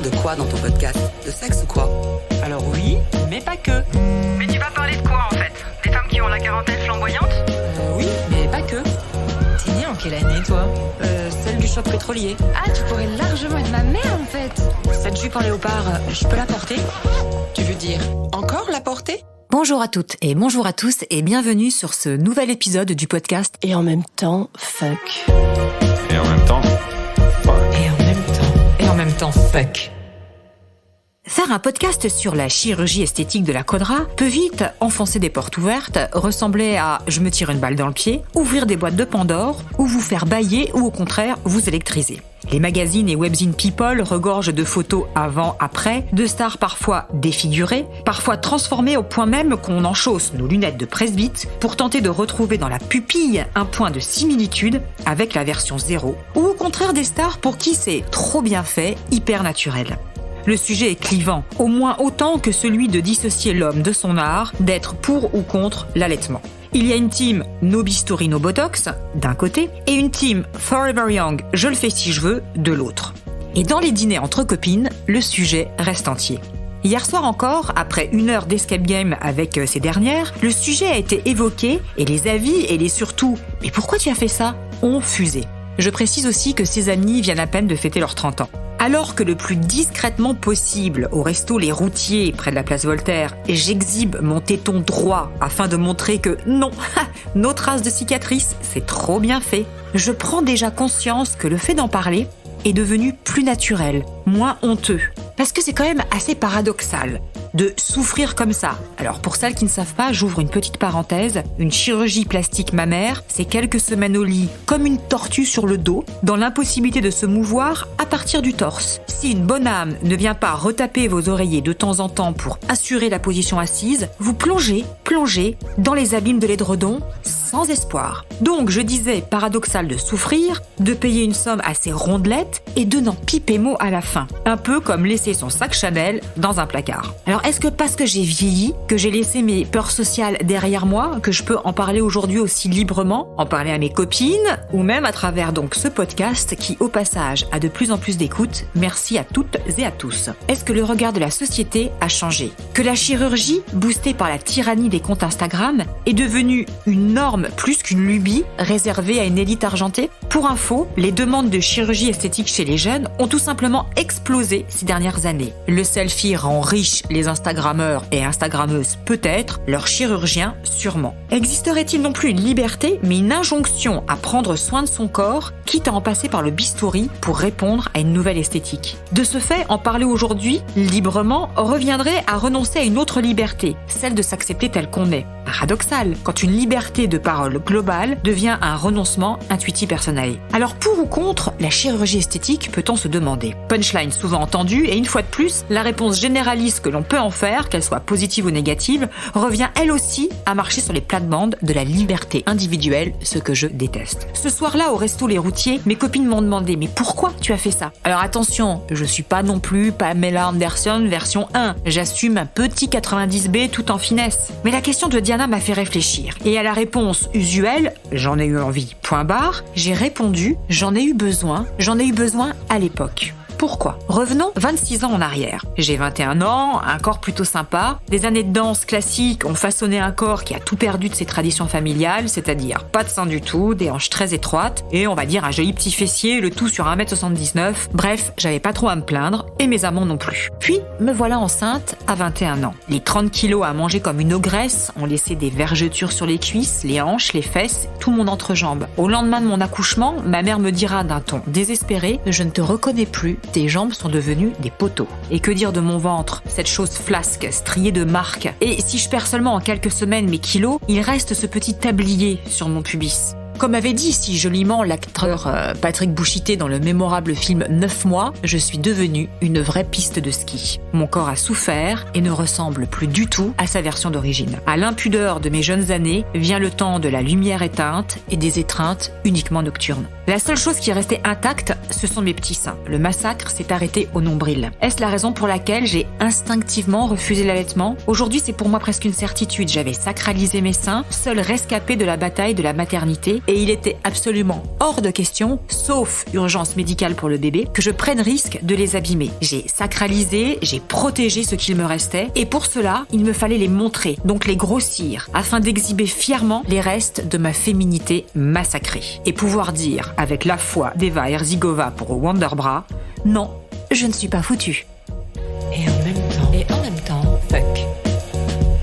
parles de quoi dans ton podcast? De sexe ou quoi? Alors oui, mais pas que. Mais tu vas parler de quoi en fait? Des femmes qui ont la quarantaine flamboyante? Oui, mais pas que. T'es née en quelle année toi? Celle du choc pétrolier. Ah, tu pourrais largement être ma mère en fait. Cette jupe en léopard, je peux la porter? Tu veux dire encore la porter? Bonjour à toutes et bonjour à tous et bienvenue sur ce nouvel épisode du podcast Et en même temps, fuck. Et en même temps, fuck. Et en même temps, fuck. Faire un podcast sur la chirurgie esthétique de la Caudra peut vite enfoncer des portes ouvertes, ressembler à « je me tire une balle dans le pied », ouvrir des boîtes de Pandore, ou vous faire bâiller ou au contraire vous électriser. Les magazines et webzines People regorgent de photos avant-après, de stars parfois défigurées, parfois transformées au point même qu'on enchausse nos lunettes de presbyte pour tenter de retrouver dans la pupille un point de similitude avec la version 0, ou au contraire des stars pour qui c'est trop bien fait, hyper naturel. Le sujet est clivant, au moins autant que celui de dissocier l'homme de son art, d'être pour ou contre l'allaitement. Il y a une team No Bistouri No Botox, d'un côté, et une team Forever Young, je le fais si je veux, de l'autre. Et dans les dîners entre copines, le sujet reste entier. Hier soir encore, après 1 heure d'escape game avec ces dernières, le sujet a été évoqué et les avis et les surtout « Mais pourquoi tu as fait ça ?» ont fusé. Je précise aussi que ces amis viennent à peine de fêter leurs 30 ans. Alors que le plus discrètement possible, au resto Les Routiers, près de la place Voltaire, j'exhibe mon téton droit afin de montrer que non, nos traces de cicatrices, c'est trop bien fait. Je prends déjà conscience que le fait d'en parler est devenu plus naturel, moins honteux. Parce que c'est quand même assez paradoxal de souffrir comme ça. Alors pour celles qui ne savent pas, j'ouvre une petite parenthèse. Une chirurgie plastique mammaire, c'est quelques semaines au lit, comme une tortue sur le dos, dans l'impossibilité de se mouvoir à partir du torse. Si une bonne âme ne vient pas retaper vos oreillers de temps en temps pour assurer la position assise, vous plongez dans les abîmes de l'édredon sans espoir. Donc je disais paradoxal de souffrir, de payer une somme assez rondelette et de n'en piper mot à la fin. Un peu comme laisser son sac Chanel dans un placard. Alors est-ce que parce que j'ai vieilli, que j'ai laissé mes peurs sociales derrière moi, que je peux en parler aujourd'hui aussi librement, en parler à mes copines, ou même à travers donc ce podcast qui au passage a de plus en plus d'écoute, merci à toutes et à tous. Est-ce que le regard de la société a changé? Que la chirurgie, boostée par la tyrannie des comptes Instagram, est devenue une norme plus qu'une lubie réservée à une élite argentée? Pour info, les demandes de chirurgie esthétique chez les jeunes ont tout simplement explosé ces dernières années. Le selfie rend riche les Instagrammeurs et Instagrammeuses peut-être, leurs chirurgiens sûrement. Existerait-il non plus une liberté, mais une injonction à prendre soin de son corps, quitte à en passer par le bistouri pour répondre à une nouvelle esthétique? De ce fait, en parler aujourd'hui, librement, reviendrait à renoncer à une autre liberté, celle de s'accepter tel qu'on est. Paradoxal, quand une liberté de parole globale devient un renoncement intuitif personnel. Alors pour ou contre la chirurgie esthétique, peut-on se demander? Punchline souvent entendue, et une fois de plus, la réponse généraliste que l'on peut en faire, qu'elle soit positive ou négative, revient elle aussi à marcher sur les plates-bandes de la liberté individuelle, ce que je déteste. Ce soir-là, au resto Les Routiers, mes copines m'ont demandé « Mais pourquoi tu as fait ça ?» Alors attention, je suis pas non plus Pamela Anderson version 1. J'assume un petit 90B tout en finesse. Mais la question de Diana m'a fait réfléchir. Et à la réponse usuelle « J'en ai eu envie, point barre », j'ai répondu « J'en ai eu besoin à l'époque ». Pourquoi? Revenons 26 ans en arrière. J'ai 21 ans, un corps plutôt sympa. Des années de danse classique ont façonné un corps qui a tout perdu de ses traditions familiales, c'est-à-dire pas de sein du tout, des hanches très étroites, et on va dire un joli petit fessier, le tout sur 1m79. Bref, j'avais pas trop à me plaindre, et mes amants non plus. Puis, me voilà enceinte à 21 ans. Les 30 kilos à manger comme une ogresse ont laissé des vergetures sur les cuisses, les hanches, les fesses, tout mon entrejambe. Au lendemain de mon accouchement, ma mère me dira d'un ton désespéré « Je ne te reconnais plus, tes jambes sont devenues des poteaux. » Et que dire de mon ventre, cette chose flasque, striée de marques. Et si je perds seulement en quelques semaines mes kilos, il reste ce petit tablier sur mon pubis. Comme avait dit si joliment l'acteur Patrick Bouchité dans le mémorable film 9 mois, je suis devenue une vraie piste de ski. Mon corps a souffert et ne ressemble plus du tout à sa version d'origine. À l'impudeur de mes jeunes années vient le temps de la lumière éteinte et des étreintes uniquement nocturnes. La seule chose qui est restée intacte, ce sont mes petits seins. Le massacre s'est arrêté au nombril. Est-ce la raison pour laquelle j'ai instinctivement refusé l'allaitement? Aujourd'hui, c'est pour moi presque une certitude. J'avais sacralisé mes seins, seul rescapé de la bataille de la maternité, et il était absolument hors de question, sauf urgence médicale pour le bébé, que je prenne risque de les abîmer. J'ai sacralisé, j'ai protégé ce qu'il me restait, et pour cela, il me fallait les montrer, donc les grossir, afin d'exhiber fièrement les restes de ma féminité massacrée. Et pouvoir dire, avec la foi d'Eva Herzigova pour Wonderbra, non, je ne suis pas foutue. Et en même temps, fuck.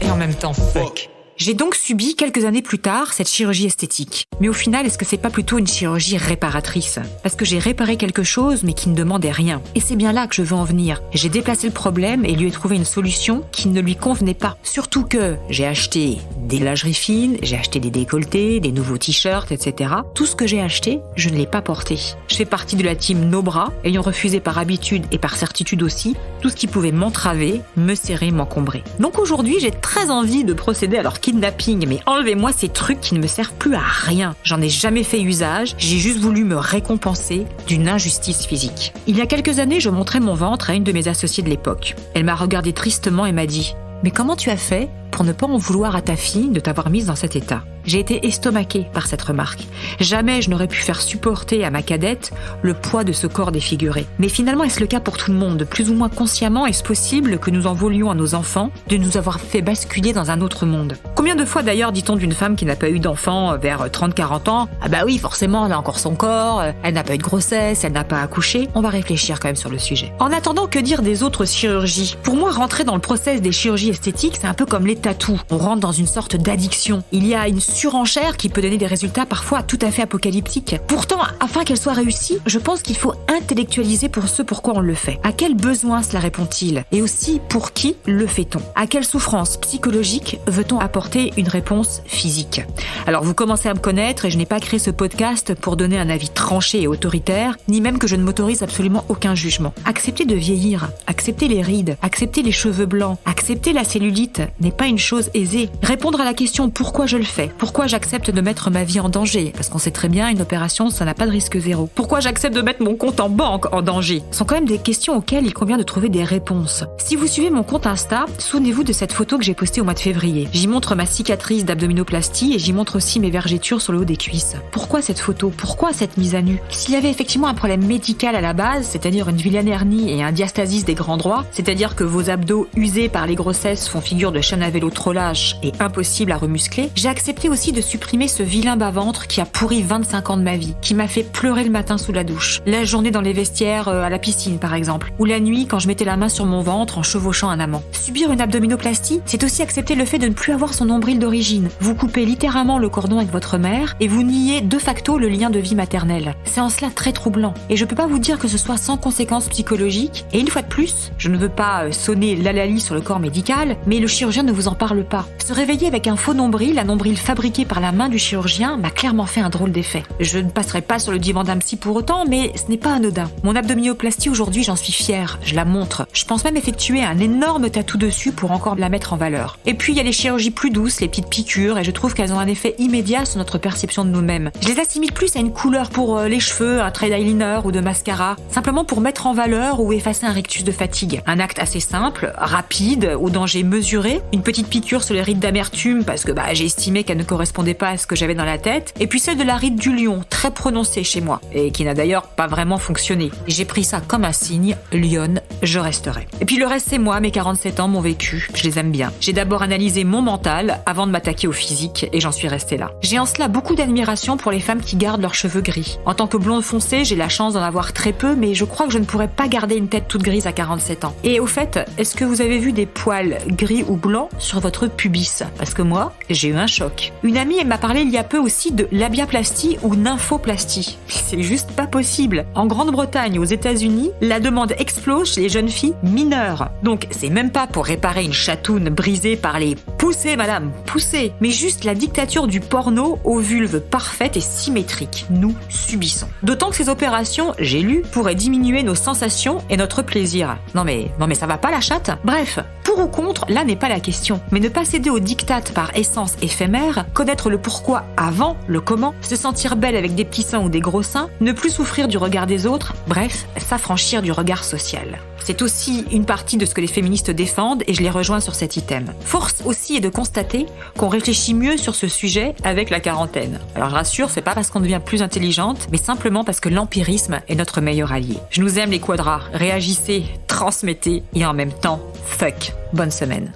Et en même temps, fuck. J'ai donc subi quelques années plus tard cette chirurgie esthétique. Mais au final, est-ce que c'est pas plutôt une chirurgie réparatrice ? Parce que j'ai réparé quelque chose mais qui ne demandait rien. Et c'est bien là que je veux en venir. J'ai déplacé le problème et lui ai trouvé une solution qui ne lui convenait pas. Surtout que j'ai acheté des lingeries fines, j'ai acheté des décolletés, des nouveaux t-shirts, etc. Tout ce que j'ai acheté, je ne l'ai pas porté. Je fais partie de la team No Bras, ayant refusé par habitude et par certitude aussi tout ce qui pouvait m'entraver, me serrer, m'encombrer. Donc aujourd'hui, j'ai très envie de procéder à leur kidnapping, mais enlevez-moi ces trucs qui ne me servent plus à rien. J'en ai jamais fait usage, j'ai juste voulu me récompenser d'une injustice physique. Il y a quelques années, je montrais mon ventre à une de mes associées de l'époque. Elle m'a regardé tristement et m'a dit « Mais comment tu as fait pour ne pas en vouloir à ta fille de t'avoir mise dans cet état ?» J'ai été estomaquée par cette remarque. Jamais je n'aurais pu faire supporter à ma cadette le poids de ce corps défiguré. Mais finalement, est-ce le cas pour tout le monde ? Plus ou moins consciemment, est-ce possible que nous en voulions à nos enfants de nous avoir fait basculer dans un autre monde ? Combien de fois d'ailleurs dit-on d'une femme qui n'a pas eu d'enfant vers 30-40 ans « Ah bah oui, forcément, elle a encore son corps, elle n'a pas eu de grossesse, elle n'a pas accouché. » On va réfléchir quand même sur le sujet. En attendant, que dire des autres chirurgies ? Pour moi, rentrer dans le process des chirurgies esthétiques, c'est un peu comme les tatous. On rentre dans une sorte d'addiction. Il y a une surenchère qui peut donner des résultats parfois tout à fait apocalyptiques. Pourtant, afin qu'elle soit réussie, je pense qu'il faut intellectualiser pour ce pourquoi on le fait. À quel besoin cela répond-il ? Et aussi, pour qui le fait-on ? À quelle souffrance psychologique veut-on apporter une réponse physique ? Alors, vous commencez à me connaître et je n'ai pas créé ce podcast pour donner un avis tranché et autoritaire, ni même que je ne m'autorise absolument aucun jugement. Accepter de vieillir, accepter les rides, accepter les cheveux blancs, accepter la cellulite n'est pas une chose aisée. Répondre à la question pourquoi je le fais, pourquoi j'accepte de mettre ma vie en danger, parce qu'on sait très bien, une opération, ça n'a pas de risque zéro. Pourquoi j'accepte de mettre mon compte en banque en danger ? Ce sont quand même des questions auxquelles il convient de trouver des réponses. Si vous suivez mon compte Insta, souvenez-vous de cette photo que j'ai postée au mois de février. J'y montre ma cicatrice d'abdominoplastie et j'y montre aussi mes vergetures sur le haut des cuisses. Pourquoi cette photo ? Pourquoi cette mise à nu ? S'il y avait effectivement un problème médical à la base, c'est-à-dire une vilaine hernie et un diastasis des grands droits, c'est-à-dire que vos abdos usés par les grossesses font figure de chaîne à vélo trop lâche et impossible à remuscler, j'ai accepté aussi de supprimer ce vilain bas-ventre qui a pourri 25 ans de ma vie, qui m'a fait pleurer le matin sous la douche, la journée dans les vestiaires à la piscine par exemple, ou la nuit quand je mettais la main sur mon ventre en chevauchant un amant. Subir une abdominoplastie, c'est aussi accepter le fait de ne plus avoir son nombril d'origine. Vous coupez littéralement le cordon avec votre mère et vous niez de facto le lien de vie maternelle. C'est en cela très troublant. Et je peux pas vous dire que ce soit sans conséquences psychologiques. Et une fois de plus, je ne veux pas sonner l'halali sur le corps médical, mais le chirurgien ne vous en parle pas. Se réveiller avec un faux nombril, un nombril fabriqué par la main du chirurgien, m'a clairement fait un drôle d'effet. Je ne passerai pas sur le divan d'un psy pour autant, mais ce n'est pas anodin. Mon abdominoplastie aujourd'hui, j'en suis fière, je la montre. Je pense même effectuer un énorme tatou dessus pour encore la mettre en valeur. Et puis il y a les chirurgies plus douces, les petites piqûres, et je trouve qu'elles ont un effet immédiat sur notre perception de nous-mêmes. Je les assimile plus à une couleur pour les cheveux, un trait d'eyeliner ou de mascara, simplement pour mettre en valeur ou effacer un rictus de fatigue. Un acte assez simple, rapide, au danger mesuré, une petite piqûre sur les rides d'amertume parce que j'ai estimé qu'elle ne correspondait pas à ce que j'avais dans la tête, et puis celle de la ride du lion, très prononcée chez moi, et qui n'a d'ailleurs pas vraiment fonctionné. J'ai pris ça comme un signe, lionne, je resterai. Et puis le reste c'est moi, mes 47 ans, mon vécu, je les aime bien. J'ai d'abord analysé mon mental avant de m'attaquer au physique, et j'en suis restée là. J'ai en cela beaucoup d'admiration pour les femmes qui gardent leurs cheveux gris. En tant que blonde foncée, j'ai la chance d'en avoir très peu, mais je crois que je ne pourrais pas garder une tête toute grise à 47 ans. Et au fait, est-ce que vous avez vu des poils gris ou blancs sur votre pubis ? Parce que moi, j'ai eu un choc. Une amie, elle m'a parlé il y a peu aussi de labiaplastie ou nymphoplastie. C'est juste pas possible. En Grande-Bretagne et aux États-Unis, la demande explose chez les jeunes filles mineures. Donc, c'est même pas pour réparer une chatoune brisée par les « poussez, madame, poussez », mais juste la dictature du porno aux vulves parfaites et symétriques. Nous subissons. D'autant que ces opérations, j'ai lu, pourraient diminuer nos sensations et notre plaisir. Non mais ça va pas la chatte ? Bref, pour ou contre, là n'est pas la question. Mais ne pas céder aux diktats par essence éphémère, connaître le pourquoi avant le comment, se sentir belle avec des petits seins ou des gros seins, ne plus souffrir du regard des autres, bref, s'affranchir du regard social. C'est aussi une partie de ce que les féministes défendent et je les rejoins sur cet item. Force aussi est de constater qu'on réfléchit mieux sur ce sujet avec la quarantaine. Alors je rassure, c'est pas parce qu'on devient plus intelligente, mais simplement parce que l'empirisme est notre meilleur allié. Je nous aime les quadras, réagissez, transmettez et en même temps, fuck. Bonne semaine.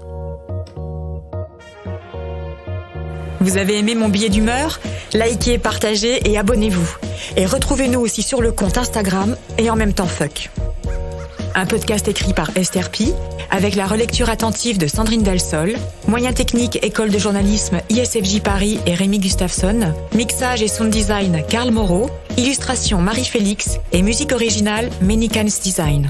Vous avez aimé mon billet d'humeur ? Likez, partagez et abonnez-vous. Et retrouvez-nous aussi sur le compte Instagram et en même temps fuck. Un podcast écrit par Esther Pi, avec la relecture attentive de Sandrine Delsol, moyens techniques École de journalisme ISFJ Paris et Rémi Gustafsson, mixage et sound design Karl Moreau, illustration Marie-Félix et musique originale Menikans Design.